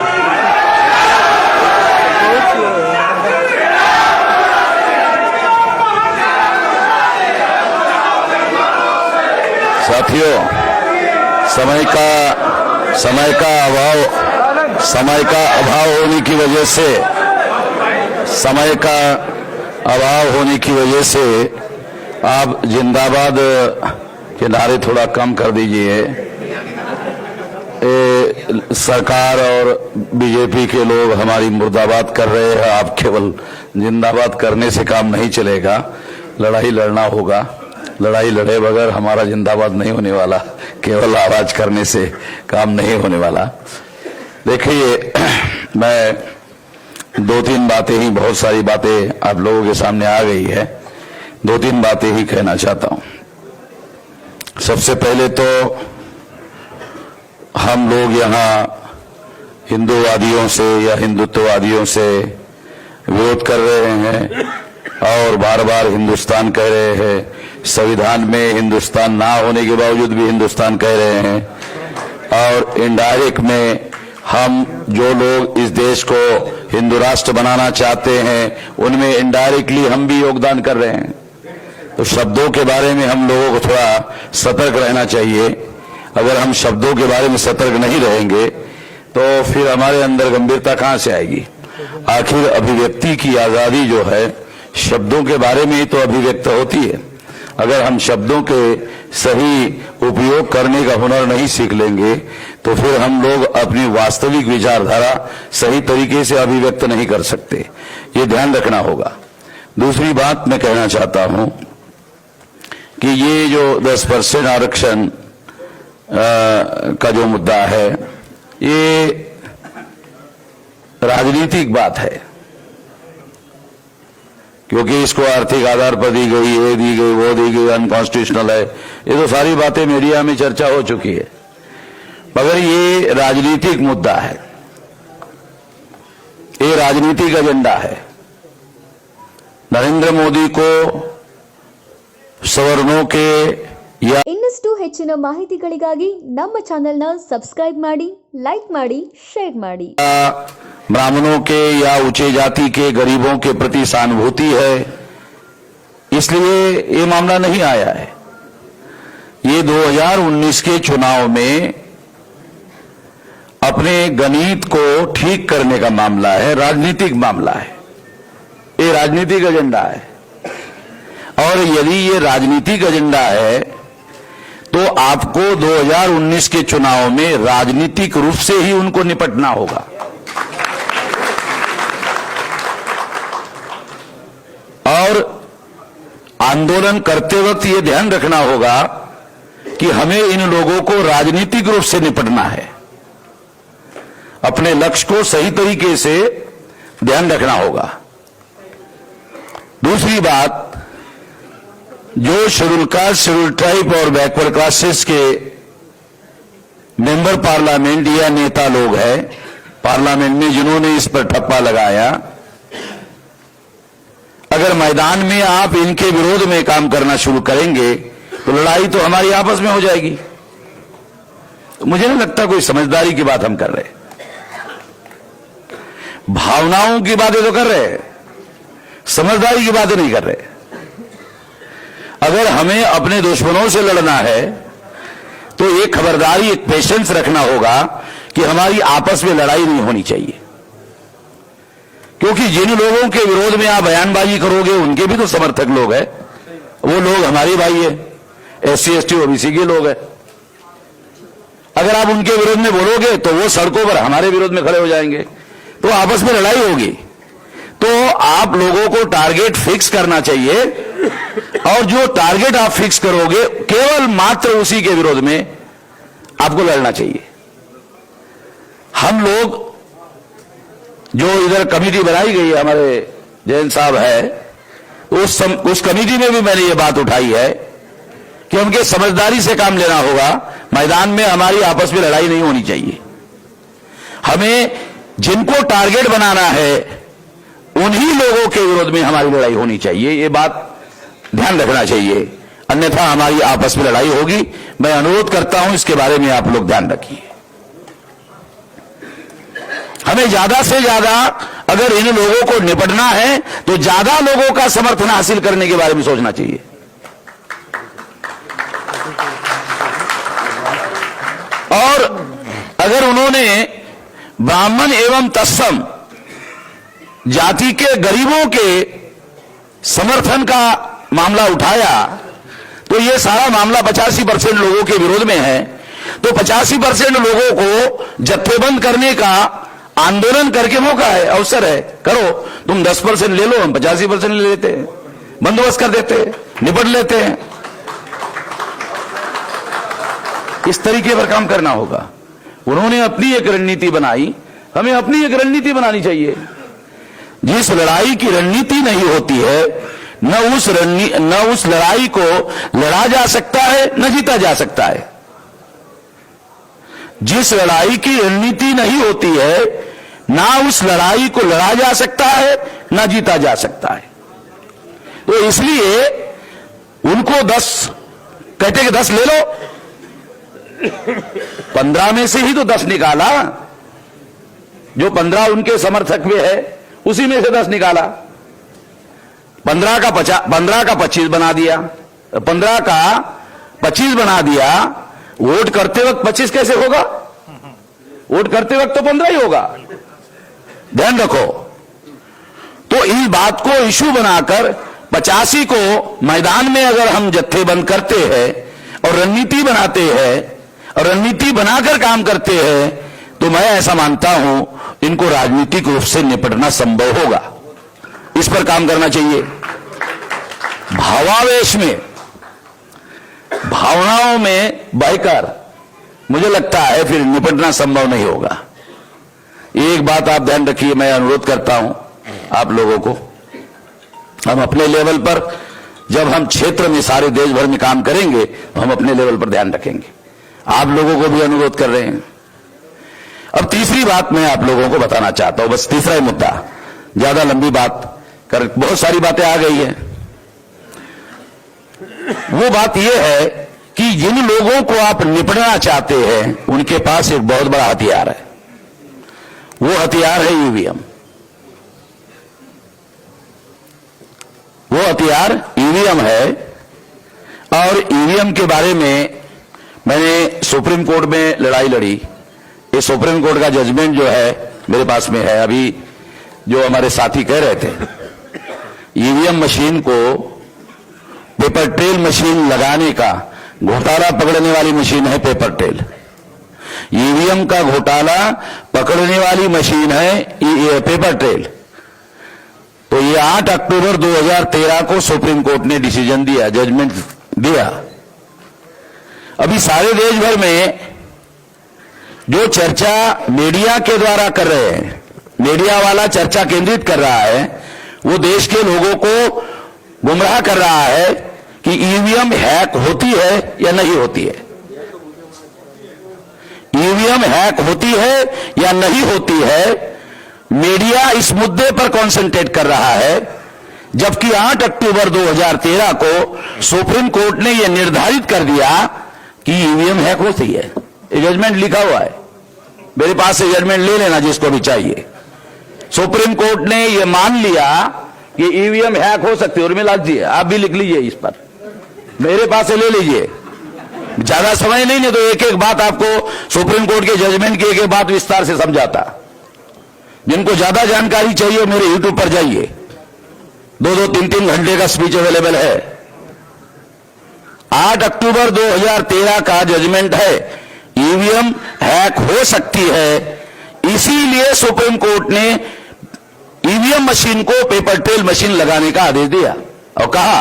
साथियों, समय का अभाव होने की वजह से आप जिंदाबाद के नारे थोड़ा कम कर दीजिए। सरकार और बीजेपी के लोग हमारी मुर्दाबाद कर रहे हैं। आप केवल जिंदाबाद करने से काम नहीं चलेगा, लड़ाई लड़ना होगा। लड़ाई लड़े बगैर हमारा जिंदाबाद नहीं होने वाला, केवल आवाज करने से काम नहीं होने वाला। देखिए, मैं दो तीन बातें ही, बहुत सारी बातें आप लोगों के सामने आ गई है, दो तीन बातें ही कहना चाहता हूं। सबसे पहले तो हम लोग यहां हिंदूवादियों से या हिंदुत्ववादियों से विरोध कर रहे हैं और बार बार हिंदुस्तान कह रहे हैं। संविधान में हिंदुस्तान ना होने के बावजूद भी हिंदुस्तान कह रहे हैं और इनडायरेक्ट में हम जो लोग इस देश को हिंदू राष्ट्र बनाना चाहते हैं उनमें इनडायरेक्टली हम भी योगदान कर रहे हैं। तो शब्दों के बारे में हम लोगों को थोड़ा सतर्क रहना चाहिए। अगर हम शब्दों के बारे में सतर्क नहीं रहेंगे तो फिर हमारे अंदर गंभीरता कहां से आएगी। आखिर अभिव्यक्ति की आजादी जो है शब्दों के बारे में ही तो अभिव्यक्त होती है। अगर हम शब्दों के सही उपयोग करने का हुनर नहीं सीख लेंगे तो फिर हम लोग अपनी वास्तविक विचारधारा सही तरीके से अभिव्यक्त नहीं कर सकते। ये ध्यान रखना होगा। दूसरी बात मैं कहना चाहता हूं कि ये जो 10% आरक्षण का जो मुद्दा है ये राजनीतिक बात है, क्योंकि इसको आर्थिक आधार पर दी गई, ये दी गई, वो दी गई, अनकॉन्स्टिट्यूशनल है। ये तो सारी बातें मीडिया में चर्चा हो चुकी है, मगर ये राजनीतिक मुद्दा है, ये राजनीतिक एजेंडा है। नरेंद्र मोदी को सवर्णों के या ಇನ್ನಷ್ಟು ಹೆಚ್ಚಿನ ಮಾಹಿತಿಗಳಿಗಾಗಿ ನಮ್ಮ ಚಾನೆಲ್ನ ಸಬ್ಸ್ಕ್ರೈಬ್ ಮಾಡಿ, ಲೈಕ್ ಮಾಡಿ, ಶೇರ್ ಮಾಡಿ। ब्राह्मणों के या ऊंचे जाति के गरीबों के प्रति सहानुभूति है, इसलिए ये मामला नहीं आया है। ये 2019 के चुनाव में अपने गणित को ठीक करने का मामला है, राजनीतिक मामला है, ये राजनीतिक एजेंडा है। और यदि ये राजनीतिक एजेंडा है तो आपको 2019 के चुनाव में राजनीतिक रूप से ही उनको निपटना होगा। और आंदोलन करते वक्त ये ध्यान रखना होगा कि हमें इन लोगों को राजनीतिक रूप से निपटना है। अपने लक्ष्य को सही तरीके से ध्यान रखना होगा। दूसरी बात, जो शेड्यूल कास्ट, शेड्यूल ट्राइब और बैकवर्ड क्लासेस के मेंबर पार्लियामेंट या नेता लोग हैं पार्लियामेंट में जिन्होंने इस पर ठप्पा लगाया, अगर मैदान में आप इनके विरोध में काम करना शुरू करेंगे तो लड़ाई तो हमारी आपस में हो जाएगी। तो मुझे नहीं लगता कोई समझदारी की बात हम कर रहे, भावनाओं की बातें तो कर रहे हैं, समझदारी की बातें नहीं कर रहे। अगर हमें अपने दुश्मनों से लड़ना है तो एक खबरदारी, एक पेशेंस रखना होगा कि हमारी आपस में लड़ाई नहीं होनी चाहिए। क्योंकि जिन लोगों के विरोध में आप बयानबाजी करोगे उनके भी तो समर्थक लोग हैं, वो लोग हमारे भाई है, SC ST OBC के लोग हैं। अगर आप उनके विरोध में बोलोगे तो वो सड़कों पर हमारे विरोध में खड़े हो जाएंगे, तो आपस में लड़ाई होगी। तो आप लोगों को टारगेट फिक्स करना चाहिए और जो टारगेट आप फिक्स करोगे केवल मात्र उसी के विरोध में आपको लड़ना चाहिए। हम लोग जो इधर कमेटी बनाई गई है, हमारे जैन साहब है, उस कमेटी में भी मैंने ये बात उठाई है कि उनके समझदारी से काम लेना होगा। मैदान में हमारी आपस में लड़ाई नहीं होनी चाहिए। हमें जिनको टारगेट बनाना है उन्हीं लोगों के विरोध में हमारी लड़ाई होनी चाहिए, ये बात ध्यान रखना चाहिए, अन्यथा हमारी आपस में लड़ाई होगी। मैं अनुरोध करता हूं इसके बारे में आप लोग ध्यान रखिए। हमें ज्यादा से ज्यादा अगर इन लोगों को निपटना है तो ज्यादा लोगों का समर्थन हासिल करने के बारे में सोचना चाहिए। और अगर उन्होंने ब्राह्मण एवं तत्सम जाति के गरीबों के समर्थन का मामला उठाया तो यह सारा मामला 85% लोगों के विरोध में है। तो 85% लोगों को जत्थेबंद करने का आंदोलन करके मौका है, अवसर है। करो, तुम 10% ले लो, हम 85% ले लेते हैं, बंदोबस्त कर देते हैं, निपट लेते हैं। इस तरीके पर काम करना होगा। उन्होंने अपनी एक रणनीति बनाई, हमें अपनी एक रणनीति बनानी चाहिए। जिस लड़ाई की रणनीति नहीं होती है न उस लड़ाई को लड़ा जा सकता है न जीता जा सकता है। जिस लड़ाई की रणनीति नहीं होती है ना उस लड़ाई को लड़ा जा सकता है ना जीता जा सकता है। तो इसलिए उनको 10 कहते कि 10 ले लो, 15 में से ही तो 10 निकाला। जो 15 उनके समर्थक में है उसी में से 10 निकाला। 15 का 25 बना दिया, 15 का 25 बना दिया। वोट करते वक्त 25 कैसे होगा? वोट करते वक्त तो 15 ही होगा, ध्यान रखो। तो इस बात को इशू बनाकर 85 को मैदान में अगर हम जत्थेबंद करते हैं और रणनीति बनाते हैं और रणनीति बनाकर काम करते हैं तो मैं ऐसा मानता हूं इनको राजनीतिक रूप से निपटना संभव होगा। इस पर काम करना चाहिए। भावावेश में, भावनाओं में बहकर मुझे लगता है फिर निपटना संभव नहीं होगा। एक बात आप ध्यान रखिए, मैं अनुरोध करता हूं आप लोगों को, हम अपने लेवल पर जब हम क्षेत्र में सारे देश भर में काम करेंगे तो हम अपने लेवल पर ध्यान रखेंगे। आप लोगों को भी अनुरोध कर रहे हैं। अब तीसरी बात मैं आप लोगों को बताना चाहता हूं, बस तीसरा ही मुद्दा, ज्यादा लंबी बात कर, बहुत सारी बातें आ गई है। वो बात यह है कि जिन लोगों को आप निपटना चाहते हैं उनके पास एक बहुत बड़ा हथियार है। वो हथियार है ईवीएम। वो हथियार ईवीएम है। और ईवीएम के बारे में मैंने सुप्रीम कोर्ट में लड़ाई लड़ी। ये सुप्रीम कोर्ट का जजमेंट जो है मेरे पास में है। अभी जो हमारे साथी कह रहे थे, ईवीएम मशीन को पेपर ट्रेल मशीन लगाने का घोटाला पकड़ने वाली मशीन है पेपर ट्रेल। ईवीएम का घोटाला पकड़ने वाली मशीन है पेपर ट्रेल। तो ये 8 अक्टूबर 2013 को सुप्रीम कोर्ट ने डिसीजन दिया, जजमेंट दिया। अभी सारे देश भर में जो चर्चा मीडिया के द्वारा कर रहे हैं, मीडिया वाला चर्चा केंद्रित कर रहा है, वो देश के लोगों को गुमराह कर रहा है कि ईवीएम हैक होती है या नहीं होती है। ईवीएम हैक होती है या नहीं होती है, मीडिया इस मुद्दे पर कॉन्सेंट्रेट कर रहा है। जबकि 8 अक्टूबर 2013 को सुप्रीम कोर्ट ने यह निर्धारित कर दिया कि ईवीएम हैक होती है। ये जजमेंट लिखा हुआ है, मेरे पास से जजमेंट ले लेना जिसको भी चाहिए। सुप्रीम कोर्ट ने यह मान लिया कि ईवीएम हैक हो सकती है। और मिला दीजिए, आप भी लिख लीजिए, इस पर मेरे पास से ले लीजिए। ज्यादा समय नहीं तो एक एक बात आपको सुप्रीम कोर्ट के जजमेंट की एक एक बात विस्तार से समझाता। जिनको ज्यादा जानकारी चाहिए मेरे यूट्यूब पर जाइए, 2-2, 3-3 घंटे का स्पीच अवेलेबल है। 8 अक्टूबर 2013 का जजमेंट है, ईवीएम हैक हो सकती है। इसीलिए सुप्रीम कोर्ट ने ईवीएम मशीन को पेपर ट्रेल मशीन लगाने का आदेश दिया और कहा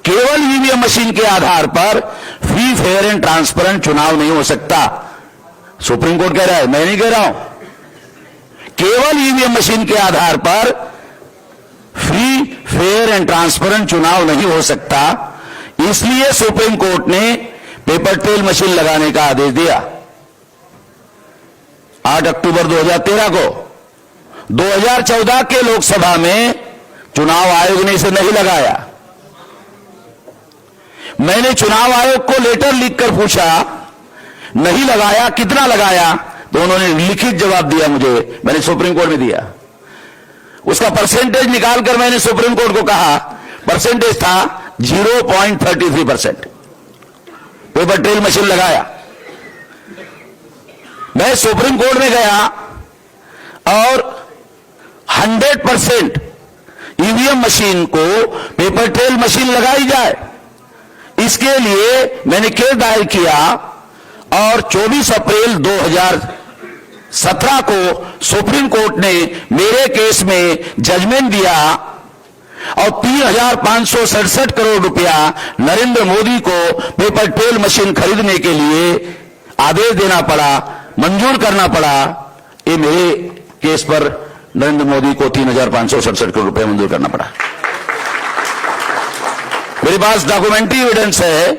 केवल ईवीएम मशीन के आधार पर फ्री, फेयर एंड ट्रांसपेरेंट चुनाव नहीं हो सकता। सुप्रीम कोर्ट कह रहा है, मैं नहीं कह रहा हूं। केवल ईवीएम मशीन के आधार पर फ्री, फेयर एंड ट्रांसपेरेंट चुनाव नहीं हो सकता। इसलिए सुप्रीम कोर्ट ने पेपर ट्रेल मशीन लगाने का आदेश दिया 8 अक्टूबर 2013 को। 2014 के लोकसभा में चुनाव आयोग ने इसे नहीं लगाया। मैंने चुनाव आयोग को लेटर लिखकर पूछा, नहीं लगाया, कितना लगाया? तो उन्होंने लिखित जवाब दिया मुझे, मैंने सुप्रीम कोर्ट में दिया। उसका परसेंटेज निकालकर मैंने सुप्रीम कोर्ट को कहा, परसेंटेज था 0.33%। पेपर ट्रेल मशीन लगाया, मैं सुप्रीम कोर्ट में गया और 100% ईवीएम मशीन को पेपर ट्रेल मशीन लगाई जाए, इसके लिए मैंने केस दायर किया और 24 अप्रैल 2017 को सुप्रीम कोर्ट ने मेरे केस में जजमेंट दिया और 3,567 करोड़ रुपया नरेंद्र मोदी को पेपर ट्रेल मशीन खरीदने के लिए आदेश देना पड़ा, मंजूर करना पड़ा। ये मेरे केस पर नरेंद्र मोदी को 3,567 करोड़ रुपया मंजूर करना पड़ा। मेरे पास डॉक्यूमेंट्री एविडेंस है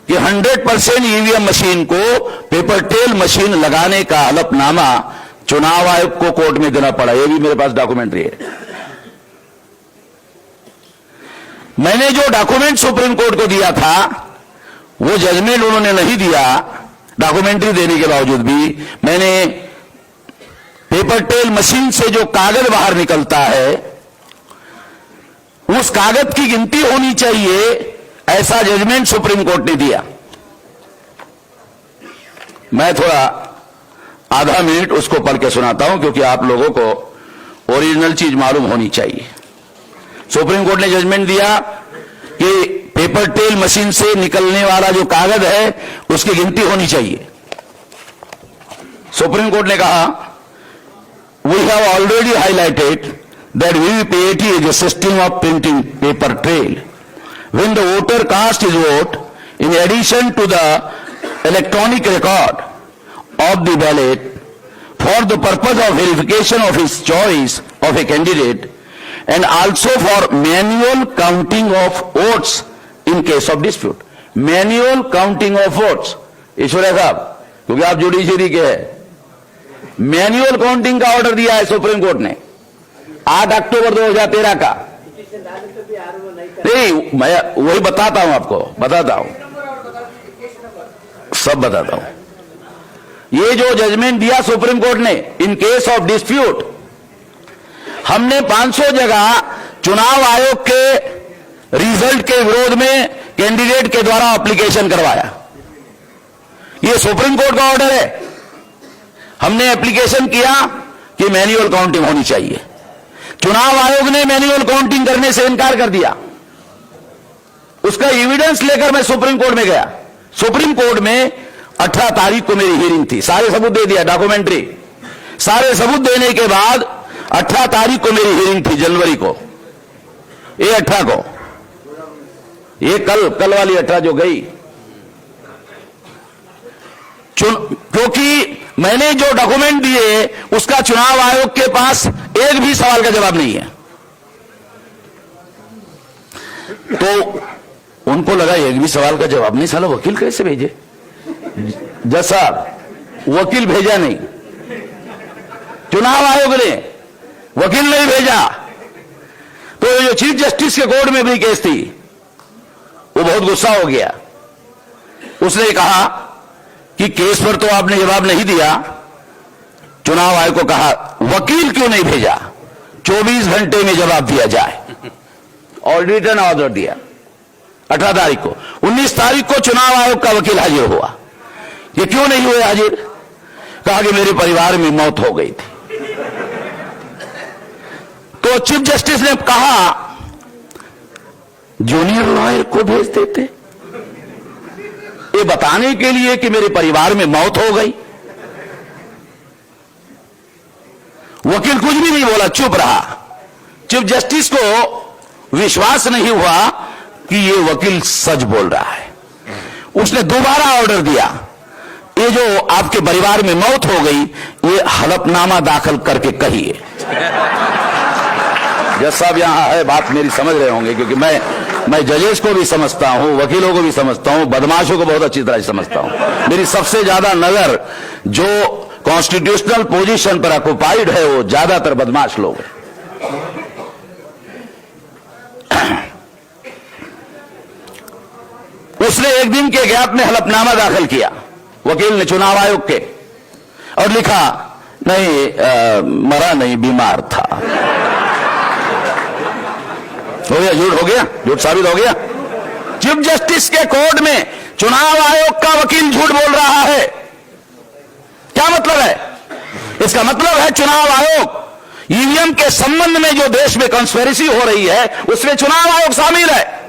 कि 100% ईवीएम मशीन को पेपर ट्रेल मशीन लगाने का हलफनामा चुनाव आयोग को कोर्ट में देना पड़ा। यह भी मेरे पास डॉक्यूमेंट्री है। मैंने जो डॉक्यूमेंट सुप्रीम कोर्ट को दिया था वो जजमेंट उन्होंने नहीं दिया। डॉक्यूमेंट्री देने के बावजूद भी मैंने पेपर ट्रेल मशीन से जो कागज बाहर निकलता है उस कागज की गिनती होनी चाहिए, ऐसा जजमेंट सुप्रीम कोर्ट ने दिया। मैं थोड़ा आधा मिनट उसको पढ़ के सुनाता हूं क्योंकि आप लोगों को ओरिजिनल चीज मालूम होनी चाहिए। सुप्रीम कोर्ट ने जजमेंट दिया कि पेपर ट्रेल मशीन से निकलने वाला जो कागज है उसकी गिनती होनी चाहिए। सुप्रीम कोर्ट ने कहा, we have already highlighted that VVPAT is a system of printing paper trail. When the voter casts his vote, in addition to the electronic record of the ballot for the purpose of verification of his choice of a candidate and also for manual counting of votes in case of dispute. Manual counting of votes. Ishwariya साहब, क्योंकि आप judiciary के हैं, manual counting का order दिया है supreme court ने 8 अक्टूबर 2013 का। नहीं, मैं वही बताता हूं, आपको बताता हूं, सब बताता हूं। ये जो जजमेंट दिया सुप्रीम कोर्ट ने इन केस ऑफ डिस्प्यूट, हमने 500 जगह चुनाव आयोग के रिजल्ट के विरोध में कैंडिडेट के द्वारा एप्लीकेशन करवाया। ये सुप्रीम कोर्ट का ऑर्डर है। हमने एप्लीकेशन किया कि मैन्युअल काउंटिंग होनी चाहिए। चुनाव आयोग ने मैन्युअल काउंटिंग करने से इनकार कर दिया। उसका एविडेंस लेकर मैं सुप्रीम कोर्ट में गया। सुप्रीम कोर्ट में 18 तारीख को मेरी हियरिंग थी। सारे सबूत दे दिया, डॉक्यूमेंट्री सारे सबूत देने के बाद 18 तारीख को मेरी हियरिंग थी, जनवरी को। ये 18 को, ये कल वाली 18 जो गई, क्योंकि मैंने जो डॉक्यूमेंट दिए उसका चुनाव आयोग के पास एक भी सवाल का जवाब नहीं है। तो उनको लगा एक भी सवाल का जवाब नहीं, साला वकील कैसे भेजे? जज साहब, वकील भेजा नहीं, चुनाव आयोग ने वकील नहीं भेजा। तो जो चीफ जस्टिस के कोर्ट में भी केस थी, वो बहुत गुस्सा हो गया। उसने कहा कि केस पर तो आपने जवाब नहीं दिया। चुनाव आयोग को कहा, वकील क्यों नहीं भेजा? 24 घंटे में जवाब दिया जाए। और रिटर्न ऑर्डर दिया 18 तारीख को। 19 तारीख को चुनाव आयोग का वकील हाजिर हुआ। ये क्यों नहीं हुए हाजिर? कहा कि मेरे परिवार में मौत हो गई थी। तो चीफ जस्टिस ने कहा, जूनियर लॉयर को भेज देते ये बताने के लिए कि मेरे परिवार में मौत हो गई। वकील कुछ भी नहीं बोला, चुप रहा। चीफ जस्टिस को विश्वास नहीं हुआ कि ये वकील सच बोल रहा है। उसने दोबारा ऑर्डर दिया, ये जो आपके परिवार में मौत हो गई, ये हलफनामा दाखिल करके कहिए। जज साहब यहां है, बात मेरी समझ रहे होंगे, क्योंकि मैं जजेस को भी समझता हूं, वकीलों को भी समझता हूं, बदमाशों को बहुत अच्छी तरह से समझता हूं। मेरी सबसे ज्यादा नजर जो कॉन्स्टिट्यूशनल पोजीशन पर ऑक्युपाइड है वो ज्यादातर बदमाश लोग हैं। उसने एक दिन के गैप में हलफनामा दाखिल किया, वकील ने चुनाव आयोग के, और लिखा नहीं मरा नहीं, बीमार था। हो गया, झूठ हो गया, झूठ साबित हो गया। चीफ जस्टिस के कोर्ट में चुनाव आयोग का वकील झूठ बोल रहा है। क्या मतलब है इसका? मतलब है चुनाव आयोग ईवीएम के संबंध में जो देश में कॉन्स्पिरेसी हो रही है उसमें चुनाव आयोग शामिल है।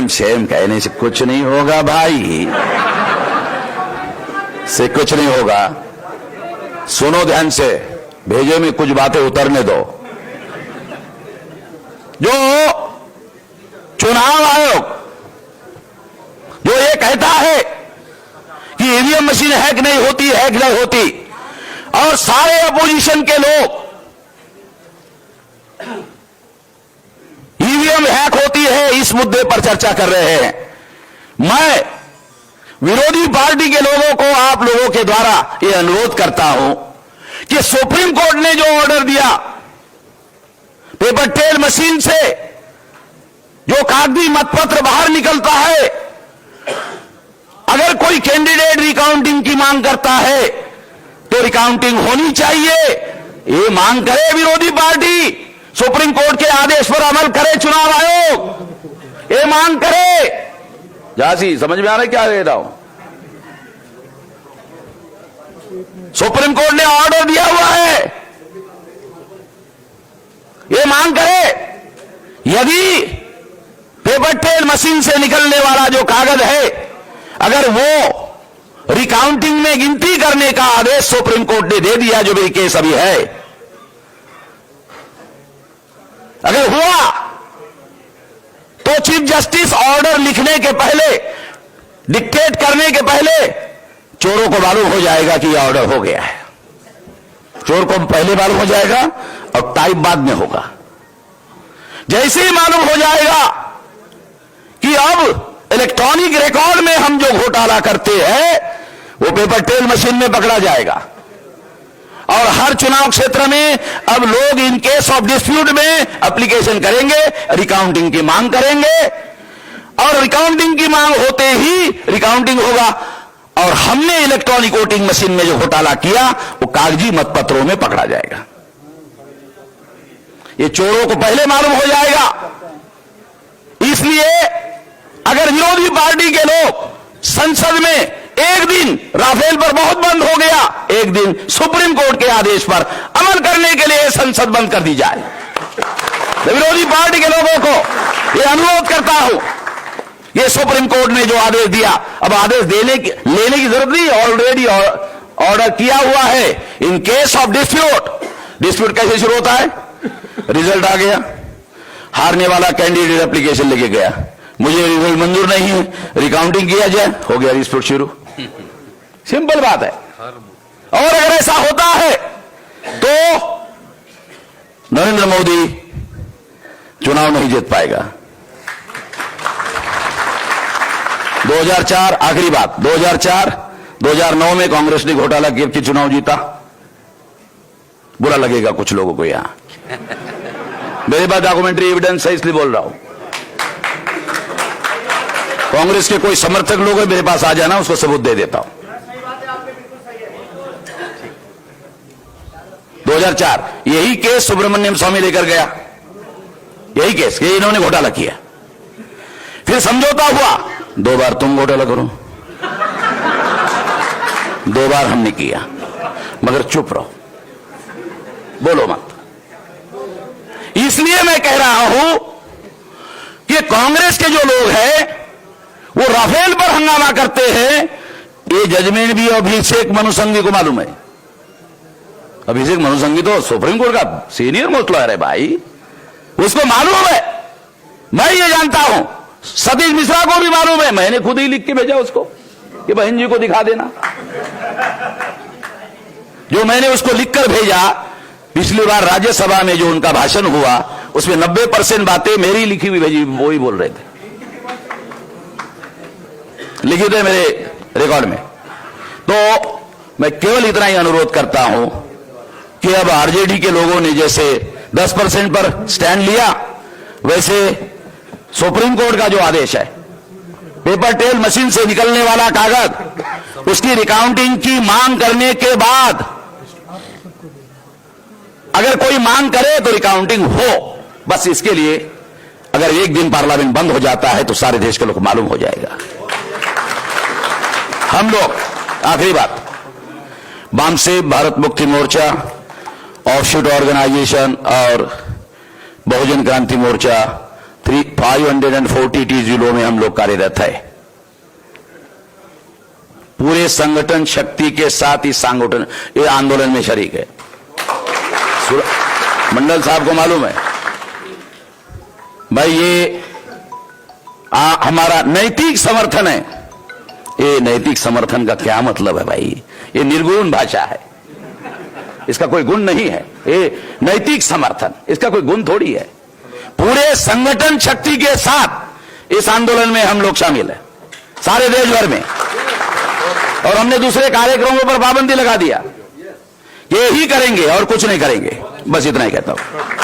सेम कहने से कुछ नहीं होगा भाई, से कुछ नहीं होगा। सुनो ध्यान से, भेजे में कुछ बातें उतरने दो। जो चुनाव आयोग जो ये कहता है कि ईवीएम मशीन हैक नहीं होती, हैक नहीं होती, और सारे अपोजिशन के लोग ईवीएम हैक होती है इस मुद्दे पर चर्चा कर रहे हैं। मैं विरोधी पार्टी के लोगों को, आप लोगों के द्वारा यह अनुरोध करता हूं कि सुप्रीम कोर्ट ने जो ऑर्डर दिया, पेपर ट्रेल मशीन से जो कागजी मतपत्र बाहर निकलता है, अगर कोई कैंडिडेट रिकाउंटिंग की मांग करता है तो रिकाउंटिंग होनी चाहिए, ये मांग करे विरोधी पार्टी। सुप्रीम कोर्ट के आदेश पर अमल करे चुनाव आयोग, ये मांग करे। झांसी समझ में आ रहा है क्या कह रहा हूं? सुप्रीम कोर्ट ने ऑर्डर दिया हुआ है, ये मांग करे यदि पेपर ट्रेल मशीन से निकलने वाला जो कागज है, अगर वो रिकाउंटिंग में गिनती करने का आदेश सुप्रीम कोर्ट ने दे दिया, जो भी केस अभी है, अगर हुआ तो चीफ जस्टिस ऑर्डर लिखने के पहले, डिक्टेट करने के पहले चोरों को मालूम हो जाएगा कि यह ऑर्डर हो गया है। चोर को पहले मालूम हो जाएगा और टाइप बाद में होगा। जैसे ही मालूम हो जाएगा कि अब इलेक्ट्रॉनिक रिकॉर्ड में हम जो घोटाला करते हैं वो पेपर ट्रेल मशीन में पकड़ा जाएगा, और हर चुनाव क्षेत्र में अब लोग इन केस ऑफ डिस्प्यूट में एप्लीकेशन करेंगे, रिकाउंटिंग की मांग करेंगे, और रिकाउंटिंग की मांग होते ही रिकाउंटिंग होगा। और हमने इलेक्ट्रॉनिक वोटिंग मशीन में जो घोटाला किया वो कागजी मतपत्रों में पकड़ा जाएगा। ये चोरों को पहले मालूम हो जाएगा। इसलिए अगर विरोधी पार्टी के लोग संसद में एक दिन राफेल पर बहुत बंद हो गया, एक दिन सुप्रीम कोर्ट के आदेश पर अमल करने के लिए संसद बंद कर दी जाए, मैं विरोधी पार्टी के लोगों को यह अनुरोध करता हूं। ये सुप्रीम कोर्ट ने जो आदेश दिया, अब आदेश लेने की जरूरत नहीं, ऑलरेडी ऑर्डर किया हुआ है। इन केस ऑफ डिस्प्यूट कैसे शुरू होता है? रिजल्ट आ गया, हारने वाला कैंडिडेट एप्लीकेशन लेके गया, मुझे रिजल्ट मंजूर नहीं है, रिकाउंटिंग किया जाए, हो गया डिस्प्यूट शुरू। सिंपल बात है। और अगर ऐसा होता है तो नरेंद्र मोदी चुनाव नहीं जीत पाएगा। 2004 आखिरी बात, 2009 में कांग्रेस ने घोटाला करके चुनाव जीता। बुरा लगेगा कुछ लोगों को यहां, मेरे पास डॉक्यूमेंट्री एविडेंस है इसलिए बोल रहा हूं। कांग्रेस के कोई समर्थक लोग हैं, मेरे पास आ जाना, उसको सबूत दे देता हूं। 2004 यही केस सुब्रमण्यम स्वामी लेकर गया, यही केस, ये इन्होंने घोटाला किया। फिर समझौता हुआ, 2 बार तुम घोटाला करो, 2 बार हमने किया, मगर चुप रहो, बोलो मत। इसलिए मैं कह रहा हूं कि कांग्रेस के जो लोग हैं वो राफेल पर हंगामा करते हैं। ये जजमेंट भी अभिषेक मनु सिंघवी को मालूम है। अभिषेक मनु सिंघवी तो सुप्रीम कोर्ट का सीनियर मोस्ट लॉयर है भाई, उसको मालूम है। मैं ये जानता हूं, सतीश मिश्रा को भी मालूम है, मैंने खुद ही लिख के भेजा उसको कि बहन जी को दिखा देना। जो मैंने उसको लिखकर भेजा, पिछली बार राज्यसभा में जो उनका भाषण हुआ उसमें 90% बातें मेरी लिखी हुई भेजी, वो ही बोल रहे थे, लिखित है मेरे रिकॉर्ड में। तो मैं केवल इतना ही अनुरोध करता हूं कि अब आरजेडी के लोगों ने जैसे 10% पर स्टैंड लिया, वैसे सुप्रीम कोर्ट का जो आदेश है पेपर ट्रेल मशीन से निकलने वाला कागज, उसकी रिकाउंटिंग की मांग करने के बाद अगर कोई मांग करे तो रिकाउंटिंग हो, बस इसके लिए अगर एक दिन पार्लियामेंट बंद हो जाता है तो सारे देश के लोग मालूम हो जाएगा। हम लोग, आखिरी बात, बामसेब, भारत मुक्ति मोर्चा, ऑफशूट ऑर्गेनाइजेशन और बहुजन क्रांति मोर्चा 540 जिलों में हम लोग कार्यरत है। पूरे संगठन शक्ति के साथ इस ये आंदोलन में शरीक है। मंडल साहब को मालूम है भाई, ये हमारा नैतिक समर्थन है। ये नैतिक समर्थन का क्या मतलब है भाई? ये निर्गुण भाषा है, इसका कोई गुण नहीं है। ये नैतिक समर्थन, इसका कोई गुण थोड़ी है। पूरे संगठन शक्ति के साथ इस आंदोलन में हम लोग शामिल हैं, सारे देश भर में, और हमने दूसरे कार्यक्रमों पर पाबंदी लगा दिया। ये ही करेंगे और कुछ नहीं करेंगे, बस इतना ही कहता हूं।